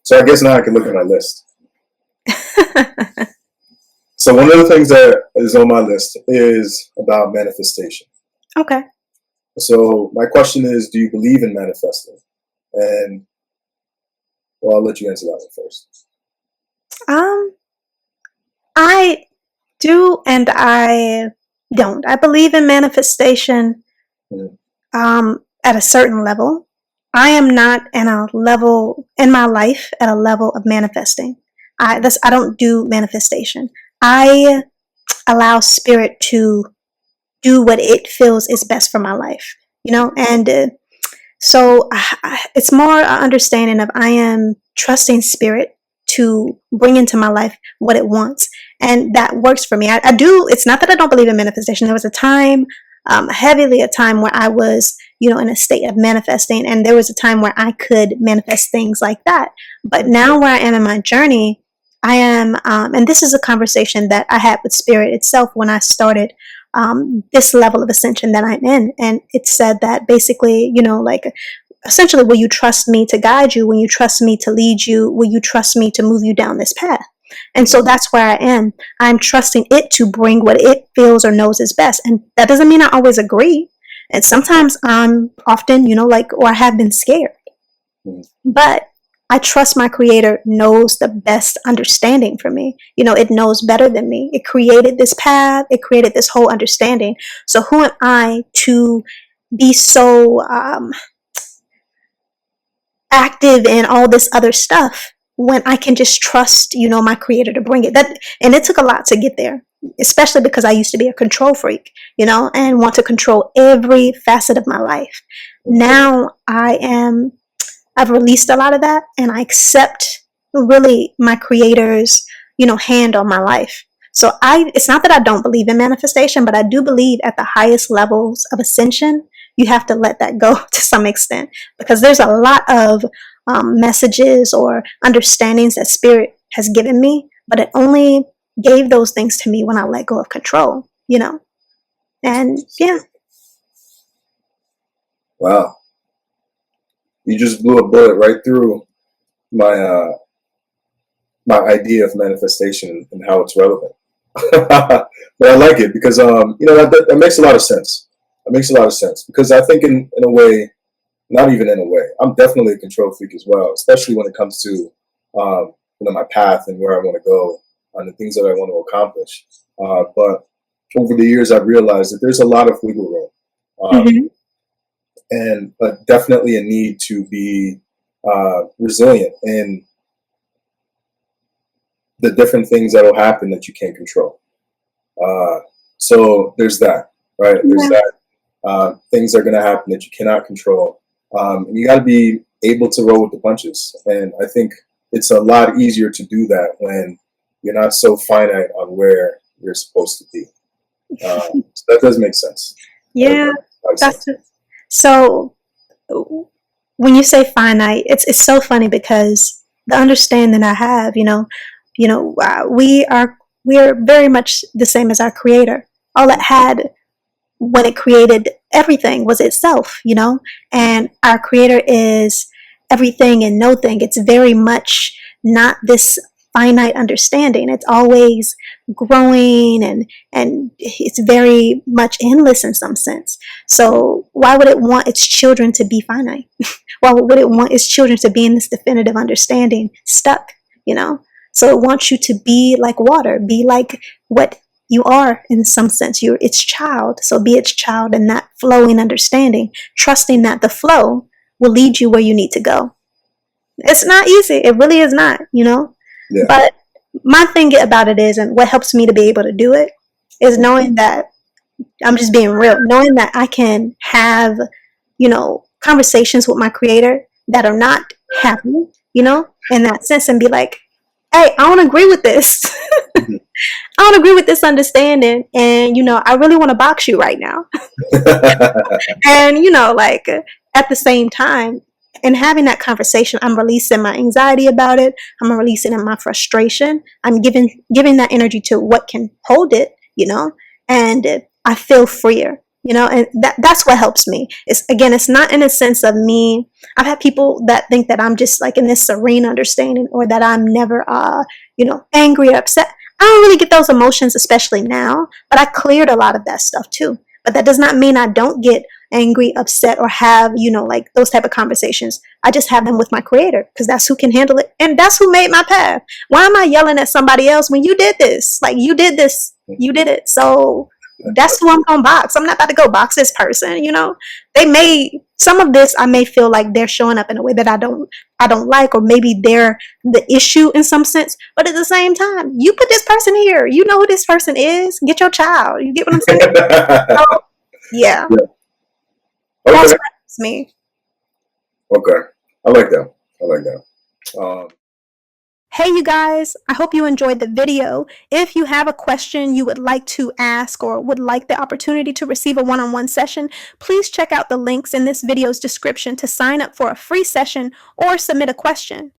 So I guess now I can look at my list. So one of the things that is on my list is about manifestation. Okay. So my question is, do you believe in manifesting? And well, I'll let you answer that one first. Um, I do and I don't. I believe in manifestation Mhm. at a certain level. I am not in a level in my life at a level of manifesting. I don't do manifestation. I allow spirit to do what it feels is best for my life, and so it's more understanding of I am trusting spirit to bring into my life what it wants. And that works for me. I do. It's not that I don't believe in manifestation. There was a time, heavily a time where I was, in a state of manifesting. And there was a time where I could manifest things like that. But now where I am in my journey, I am, and this is a conversation that I had with spirit itself when I started this level of ascension that I'm in. And it said that basically, like essentially, will you trust me to guide you? Will you trust me to lead you? Will you trust me to move you down this path? And so that's where I am. I'm trusting it to bring what it feels or knows is best. And that doesn't mean I always agree. And sometimes I'm often, or I have been scared. Mhm. But I trust my creator knows the best understanding for me. It knows better than me. It created this path. It created this whole understanding. So who am I to be so active in all this other stuff when I can just trust, my creator to bring it? And it took a lot to get there, especially because I used to be a control freak, and want to control every facet of my life. Now I've released a lot of that and I accept really my creator's, hand on my life. So it's not that I don't believe in manifestation, but I do believe at the highest levels of ascension, you have to let that go to some extent because there's a lot of messages or understandings that spirit has given me, but it only gave those things to me when I let go of control, and yeah. Wow, you just blew a bullet right through my my idea of manifestation and how it's relevant. But I like it because that makes a lot of sense. That makes a lot of sense because I think in a way, not even in a way, I'm definitely a control freak as well, especially when it comes to my path and where I want to go and the things that I want to accomplish. But over the years, I've realized that there's a lot of wiggle room, Mm-hmm. and definitely a need to be resilient in the different things that will happen that you can't control. Uh, so there's that, right? There's Yeah. that. Things are going to happen that you cannot control. And you got to be able to roll with the punches. And I think it's a lot easier to do that when you're not so finite on where you're supposed to be. So that does make sense. Yeah, That makes that's sense. so. When you say finite, it's so funny because the understanding I have, we are very much the same as our creator. All it had when it created everything was itself, and our creator is everything and no thing. It's very much not this finite understanding. It's always growing and it's very much endless in some sense. So why would it want its children to be finite? Why would it want its children to be in this definitive understanding stuck, so it wants you to be like water, be like what you are in some sense. You're its child. So be its child in that flowing understanding, trusting that the flow will lead you where you need to go. It's not easy. It really is not. Yeah. But my thing about it is, and what helps me to be able to do it, is knowing that I'm just being real, knowing that I can have, conversations with my creator that are not happy, in that sense, and be like, hey, I don't agree with this. Mhm. I don't agree with this understanding. And, I really want to box you right now. And, like at the same time, in having that conversation, I'm releasing my anxiety about it. I'm releasing my frustration. I'm giving that energy to what can hold it, and I feel freer. And that's what helps me. It's not in a sense of me. I've had people that think that I'm just like in this serene understanding, or that I'm never angry or upset. I don't really get those emotions, especially now, but I cleared a lot of that stuff too. But that does not mean I don't get angry, upset, or have like those type of conversations. I just have them with my creator, because that's who can handle it, and that's who made my path. Why am I yelling at somebody else when you did this? Like, you did this, you did it. So that's who I'm gonna box. I'm not about to go box this person. They may, some of this I may feel like they're showing up in a way that I don't like, or maybe they're the issue in some sense. But at the same time, you put this person here. You know who this person is. Get your child. You get what I'm saying? So, yeah, Yeah. that's Okay. what helps me. Okay. I like that. I like that. Hey, you guys, I hope you enjoyed the video. If you have a question you would like to ask, or would like the opportunity to receive a one-on-one session, please check out the links in this video's description to sign up for a free session or submit a question.